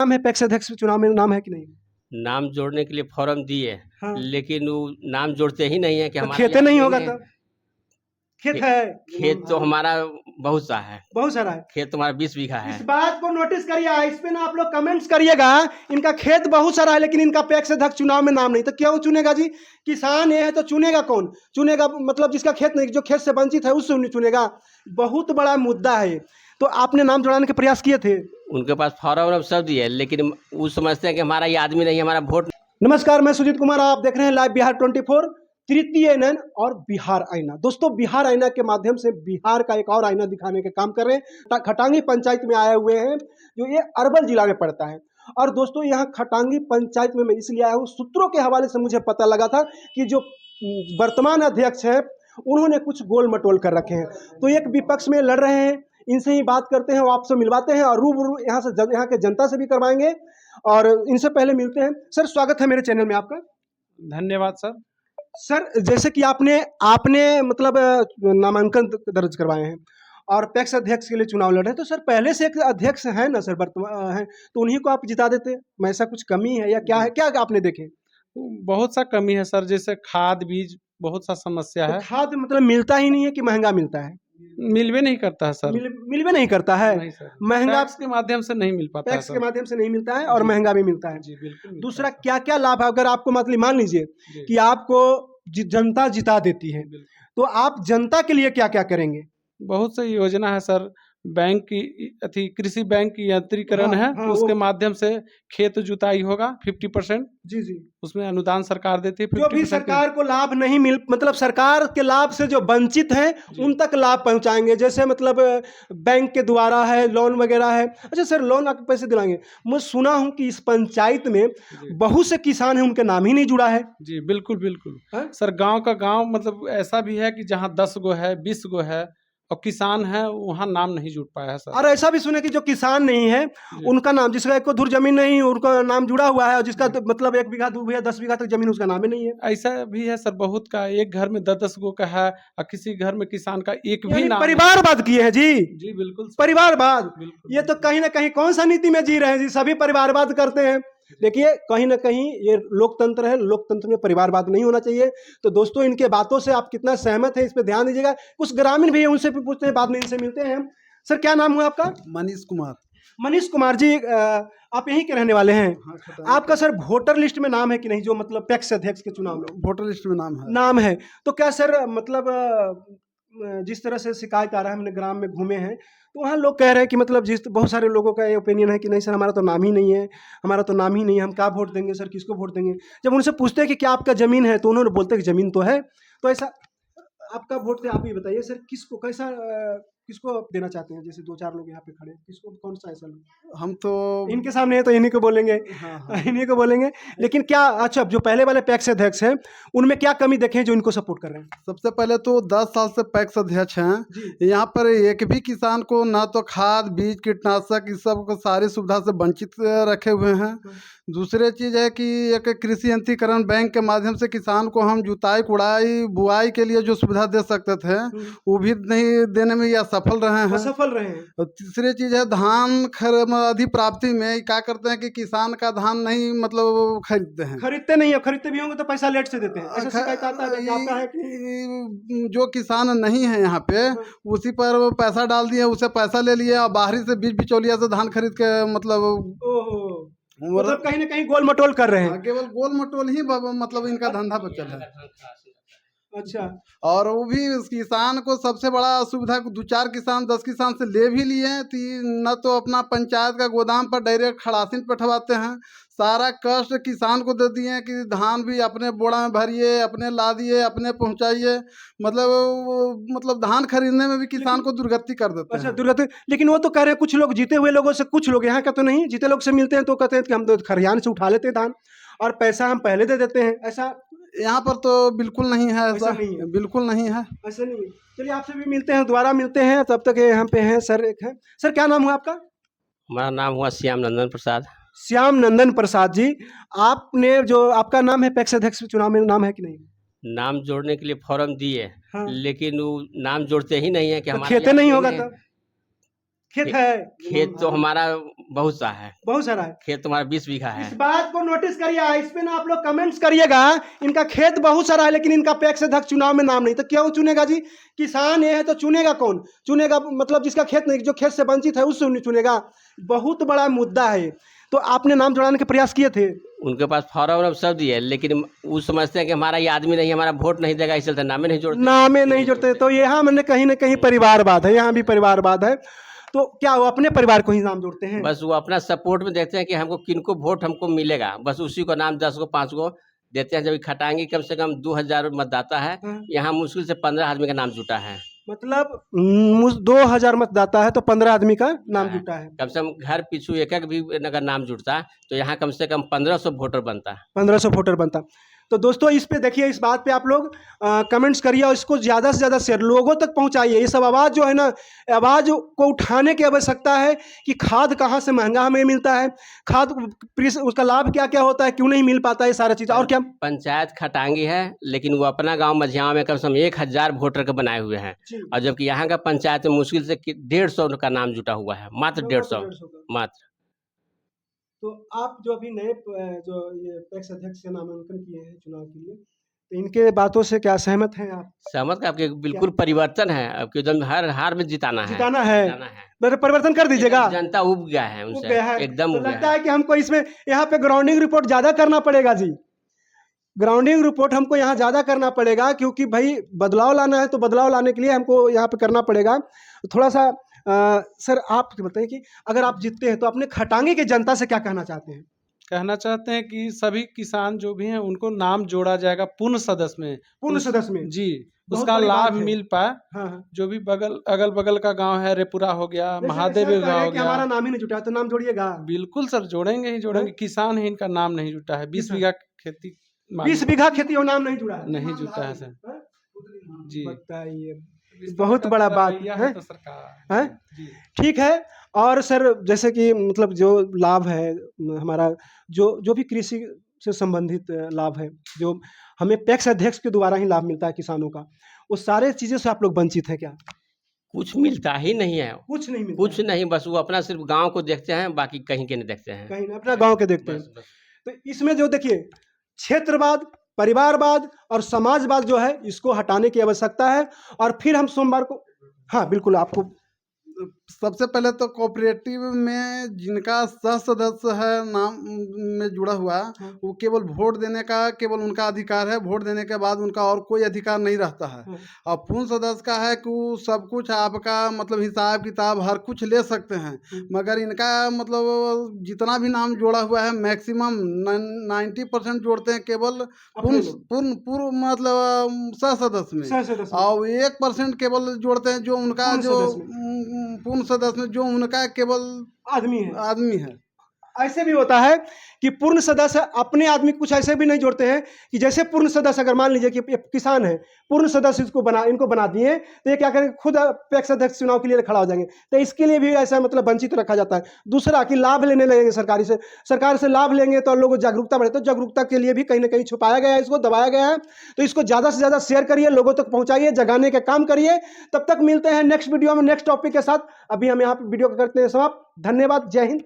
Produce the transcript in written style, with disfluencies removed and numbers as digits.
नाम है पैक्स अध्यक्ष चुनाव में नाम है कि नहीं? नाम जोड़ने के लिए फॉर्म दिए, हाँ। लेकिन वो नाम जोड़ते ही नहीं है कि तो हमारा खेते नहीं होगा है। तब? खेत है? खेत तो हमारा बहुत सा है, बहुत सारा है। खेत तुम्हारा 20 बीघा है। इस बात को नोटिस करिए, इस पे ना आप लोग कमेंट्स करिएगा। इनका खेत बहुत सारा है लेकिन इनका पैक्स अध्यक्ष चुनाव में नाम नहीं, तो क्यों चुनेगा जी? किसान ये है तो चुनेगा कौन? चुनेगा मतलब जिसका खेत नहीं, जो खेत से वंचित है उससे नहीं चुनेगा। बहुत बड़ा मुद्दा है। तो आपने नाम जोड़ाने के प्रयास किए थे? उनके पास फॉर्म सब दिए, लेकिन वो समझते हैं कि हमारा ये आदमी नहीं है, हमारा वोट। नमस्कार, मैं सुजीत कुमार, आप देख रहे हैं लाइव बिहार 24 तृतीय एनएन और बिहार आईना। दोस्तों, बिहार आईना के माध्यम से बिहार का एक और आईना दिखाने के काम कर रहे हैं। खटांगी पंचायत में आए हुए हैं, जो ये अरवल जिला में पड़ता है। और दोस्तों, यहाँ खटांगी पंचायत में मैं इसलिए आया हूँ, सूत्रों के हवाले से मुझे पता लगा था कि जो वर्तमान अध्यक्ष है उन्होंने कुछ गोल मटोल कर रखे हैं। तो एक विपक्ष में लड़ रहे हैं, इनसे ही बात करते हैं, वो आपसे मिलवाते हैं और रूबरू यहाँ के जनता से भी करवाएंगे। और इनसे पहले मिलते हैं। सर, स्वागत है मेरे चैनल में आपका। धन्यवाद सर। सर, जैसे कि आपने मतलब नामांकन दर्ज करवाए हैं और पैक्स अध्यक्ष के लिए चुनाव लड़ रहे हैं, तो सर पहले से एक अध्यक्ष है ना सर, वर्तमान है, तो उन्हीं को आप जिता देते। मैं ऐसा कुछ कमी है या क्या है, क्या आपने देखे? बहुत सा कमी है सर, जैसे खाद बीज बहुत सा समस्या तो है। खाद मतलब मिलता ही नहीं है कि महंगा मिलता है? मिलवे नहीं करता है सर। मिलवे नहीं करता है। नहीं सर, महंगा टैक्स के माध्यम से नहीं मिल पाता है पैक्स सर। के माध्यम से नहीं मिलता है और महंगा भी मिलता है। जी बिल्कुल। दूसरा, क्या क्या लाभ है अगर आपको, मतलब मान लीजिए कि आपको जनता जिता देती है, तो आप जनता के लिए क्या क्या करेंगे? बहुत सी योजना है सर। बैंक की अथी कृषि बैंक की यंत्रीकरण है, उसके माध्यम से खेत जुताई होगा 50%। जी जी, उसमें अनुदान सरकार देती है। जो भी सरकार को लाभ नहीं मिल, मतलब सरकार के लाभ से जो वंचित हैं उन तक लाभ पहुंचाएंगे। जैसे मतलब बैंक के द्वारा है, लोन वगैरह है। अच्छा सर, लोन आप पैसे दिलाएंगे? मैं सुना हूं कि इस पंचायत में बहुत से किसान हैं, उनके नाम ही नहीं जुड़ा है। जी बिल्कुल बिल्कुल सर। गांव का गांव मतलब ऐसा भी है कि जहां 10 गो है, 20 गो है और किसान है, वहाँ नाम नहीं जुड़ पाया है सर। और ऐसा भी सुने कि जो किसान नहीं है उनका नाम, जिसका एक को धुर जमीन नहीं, उनका नाम जुड़ा हुआ है, और जिसका मतलब 1 बीघा 2 बीघा 10 बीघा तक जमीन, उसका नाम ही नहीं है। ऐसा भी है सर, बहुत का। एक घर में 10-10 गो का है और किसी घर में किसान का एक भी नाम। परिवारवाद किए हैं जी। जी बिल्कुल परिवारवाद, ये तो कहीं ना कहीं कौन सा नीति में जी रहे हैं जी? सभी परिवारवाद करते हैं। देखिए, कहीं ना कहीं ये लोकतंत्र है, लोकतंत्र में परिवारवाद नहीं होना चाहिए। तो दोस्तों, इनके बातों से आप कितना सहमत है, इस पे ध्यान दीजिएगा। कुछ ग्रामीण भी है, उनसे भी पूछते हैं, बाद में इनसे मिलते हैं। सर, क्या नाम हुआ आपका? मनीष कुमार। मनीष कुमार जी, आप यहीं के रहने वाले हैं? हाँ, आपका सर वोटर लिस्ट में नाम है कि नहीं, जो मतलब पैक्स अध्यक्ष के चुनाव में? वोटर लिस्ट में नाम है। तो क्या सर, मतलब जिस तरह से शिकायत आ रहा है, हमने ग्राम में घूमे हैं, तो वहाँ लोग कह रहे हैं कि मतलब जिस बहुत सारे लोगों का ये ओपिनियन है कि नहीं सर, हमारा तो नाम ही नहीं है, हमारा तो नाम ही नहीं है, हम क्या वोट देंगे सर, किसको वोट देंगे? जब उनसे पूछते हैं कि क्या आपका ज़मीन है, तो उन्होंने बोलते हैं कि ज़मीन तो है। तो ऐसा आपका वोट आप ही बताइए सर, किसको कैसा किसको देना चाहते हैं? जैसे 2-4 लोग यहाँ पे खड़े हैं, किसको, कौन सा ऐसा लोग? हम तो इनके सामने है तो इन्हीं को बोलेंगे। हाँ। इन्हीं को बोलेंगे। लेकिन क्या, अच्छा, जो पहले वाले पैक्स अध्यक्ष हैं उनमें क्या कमी देखें जो इनको सपोर्ट कर रहे हैं? सबसे पहले तो 10 साल से पैक्स अध्यक्ष हैं। यहाँ पर एक भी किसान को ना तो खाद बीज कीटनाशक इस सब को सारी सुविधा से वंचित रखे हुए हैं। दूसरी चीज़ है कि एक कृषि यंत्रीकरण बैंक के माध्यम से किसान को हम जुताई कुड़ाई बुआई के लिए जो सुविधा दे सकते थे वो भी नहीं देने में या सफल रहे हैं। असफल रहे हैं। और तीसरी चीज़ है धान अधिप्राप्ति में क्या करते हैं कि किसान का धान नहीं मतलब खरीदते हैं। खरीदते नहीं है, खरीदते भी होंगे तो पैसा लेट से देते हैं, ऐसा शिकायत आता है। आपका है कि जो किसान नहीं है यहाँ पे उसी पर वो पैसा डाल दिए, उसे पैसा ले लिए और बाहरी से बीज बिचौलिया से धान खरीद के मतलब मतलब कहीं ना कहीं गोल मटोल कर रहे हैं। केवल गोल मटोल ही मतलब इनका धंधा बचल है। अच्छा, और वो भी उस किसान को सबसे बड़ा असुविधा, 2-4 किसान 10 किसान से ले भी लिए तो न तो अपना पंचायत का गोदाम पर डायरेक्ट खड़ासिन बैठवाते हैं, सारा कष्ट किसान को दे दिए कि धान भी अपने बोरा में भरिए, अपने ला दिए, अपने पहुंचाइए। मतलब धान खरीदने में भी किसान को दुर्गति कर देते हैं। अच्छा, दुर्गति। लेकिन वो तो कह रहे हैं कुछ लोग जीते हुए लोगों से, कुछ लोग यहाँ का तो नहीं, जीते लोग से मिलते हैं तो कहते हैं कि हम तो खरियान से उठा लेते हैं धान और पैसा हम पहले दे देते हैं। ऐसा यहाँ पर तो बिल्कुल नहीं है। ऐसा नहीं है, बिल्कुल नहीं है, ऐसा नहीं है। चलिए, आपसे भी मिलते हैं, दोबारा मिलते हैं। तब तक यहाँ पे हैं सर, एक है। सर, क्या नाम हुआ आपका? हमारा नाम हुआ श्याम नंदन प्रसाद। श्याम नंदन प्रसाद जी, आपने जो आपका नाम है पैक्स अध्यक्ष चुनाव में नाम है कि नहीं? नाम जोड़ने के लिए फॉर्म दिए, हाँ। लेकिन वो नाम जोड़ते ही नहीं है कि तो हमारा खेते नहीं होगा तब? खेत है? खेत तो हमारा बहुत सा है। बहुत सारा है। खेत तुम्हारा 20 बीघा इस है। बात को नोटिस करिए, इस पे ना आप लोग कमेंट्स करिएगा। इनका खेत बहुत सारा है लेकिन इनका पैक्स अध्यक्ष चुनाव में नाम नहीं, तो क्यों चुनेगा जी? किसान ये है तो चुनेगा कौन? चुनेगा मतलब जिसका खेत नहीं, जो खेत से वंचित है उससे नहीं चुनेगा। बहुत बड़ा मुद्दा है। तो आपने नाम जुड़ाने के प्रयास किए थे? उनके पास फॉर्म वॉर्म सब दिए, लेकिन वो समझते हैं कि हमारा ये आदमी नहीं, हमारा वोट नहीं देगा, इस चलते नामे नहीं जोड़ते। नामे नहीं जुड़ते। तो यहाँ मैंने कहीं ना कहीं परिवारवाद है, यहाँ भी परिवारवाद है। तो क्या वो अपने परिवार को ही नाम जोड़ते हैं? बस वो अपना सपोर्ट में देखते हैं कि हमको किनको वोट हमको मिलेगा, बस उसी को नाम 10 को 5 को देते हैं। जब खटांगी कम से कम 2000 मतदाता है, यहाँ मुश्किल से 15 आदमी का नाम जुटा है। मतलब 2000 मतदाता है तो 15 आदमी का नाम जुटा है। कम से कम घर पीछू एक एक भी अगर नाम जुटता तो यहाँ कम से कम 1500 वोटर बनता। 1500 वोटर बनता। तो दोस्तों इस पे देखिए, इस बात पे आप लोग कमेंट्स करिए और इसको ज़्यादा से ज़्यादा शेयर लोगों तक पहुंचाइए। ये सब आवाज़ जो है ना, आवाज़ को उठाने की आवश्यकता है कि खाद कहाँ से महंगा हमें मिलता है, खाद उसका लाभ क्या क्या होता है, क्यों नहीं मिल पाता है, सारा चीज़। और क्या पंचायत खटांगी है, लेकिन वो अपना गांव मझियावा में कम से कम 1000 वोटर का बनाए हुए हैं, और जबकि यहाँ का पंचायत में मुश्किल से 150 का नाम जुटा हुआ है, मात्र 150 मात्र। तो आप जो अभी नए जो ये पैक्स अध्यक्ष से नामांकन किए हैं चुनाव के लिए, तो इनके बातों से क्या सहमत हैं आप? सहमत आपके बिल्कुल परिवर्तन है, अब एकदम हर हार में जिताना है। मेरे परिवर्तन कर दीजिएगा। जनता उब गया है उनसे, एकदम तो लगता है कि हमको इसमें यहाँ पे ग्राउंडिंग रिपोर्ट ज्यादा करना पड़ेगा जी। ग्राउंडिंग रिपोर्ट हमको यहाँ ज्यादा करना पड़ेगा, क्योंकि भाई बदलाव लाना है तो बदलाव लाने के लिए हमको यहाँ पे करना पड़ेगा थोड़ा सा। सर आप बताइए कि अगर आप जीतते हैं तो अपने खटांगी की जनता से क्या कहना चाहते हैं? कहना चाहते हैं कि सभी किसान जो भी हैं उनको नाम जोड़ा जाएगा पूर्ण सदस्य में। पूर्ण सदस्य में जी, उसका लाभ मिल पाए। हाँ। जो भी अगल बगल का गांव है, रेपुरा हो गया, महादेव हो गया, हमारा नाम ही नहीं जुटा तो नाम जोड़िएगा। बिल्कुल सर, जोड़ेंगे ही जोड़ेंगे। किसान है, इनका नाम नहीं जुटा है। 20 बीघा खेती, 20 बीघा खेती और नाम नहीं जुड़ा है। नहीं जुटा है सर जी। बताइए, बहुत बड़ा बात है तो सरकार है। ठीक है। और सर जैसे कि मतलब जो लाभ है हमारा, जो भी कृषि से संबंधित लाभ है, जो हमें पैक्स अध्यक्ष के द्वारा ही लाभ मिलता है किसानों का, वो सारे चीज़ों से आप लोग वंचित है क्या? कुछ मिलता ही नहीं है, कुछ नहीं मिलता, कुछ नहीं। बस वो अपना सिर्फ गांव को देखते हैं, बाकी कहीं के नहीं देखते हैं, कहीं अपना गांव के देखते हैं। तो इसमें जो देखिए क्षेत्रवाद, परिवारवाद और समाजवाद जो है, इसको हटाने की आवश्यकता है। और फिर हम सोमवार को, हाँ बिल्कुल, आपको सबसे पहले तो कोऑपरेटिव में जिनका सह सदस्य है नाम में जुड़ा हुआ, वो केवल वोट देने का केवल उनका अधिकार है। वोट देने के बाद उनका और कोई अधिकार नहीं रहता है। और पूर्ण सदस्य का है कि वो सब कुछ आपका मतलब हिसाब किताब हर कुछ ले सकते हैं, मगर इनका मतलब जितना भी नाम जोड़ा हुआ है मैक्सिमम 90% जोड़ते हैं केवल पूर्ण मतलब सह सदस्य में, और 1% केवल जोड़ते हैं जो उनका जो पूर्ण सदस्य में जो उनका केवल आदमी है। ऐसे भी होता है कि पूर्ण सदस्य अपने आदमी कुछ ऐसे भी नहीं जोड़ते हैं कि जैसे पूर्ण सदस्य अगर मान लीजिए कि किसान है, पूर्ण सदस्य इनको बना दिए, तो ये क्या करेंगे, खुद पैक्स अध्यक्ष चुनाव के लिए खड़ा हो जाएंगे। तो इसके लिए भी ऐसा मतलब वंचित रखा जाता है। दूसरा कि लाभ लेने लगेंगे सरकार से लाभ लेंगे तो लोगों को जागरूकता बढ़े, तो जागरूकता के लिए भी कहीं ना कहीं छुपाया गया है, इसको दबाया गया है। तो इसको ज़्यादा से ज़्यादा शेयर करिए, लोगों तक पहुँचाइए, जगाने का काम करिए। तब तक मिलते हैं नेक्स्ट वीडियो में नेक्स्ट टॉपिक के साथ। अभी हम यहाँ पर वीडियो करते हैं समाप्त। धन्यवाद। जय हिंद।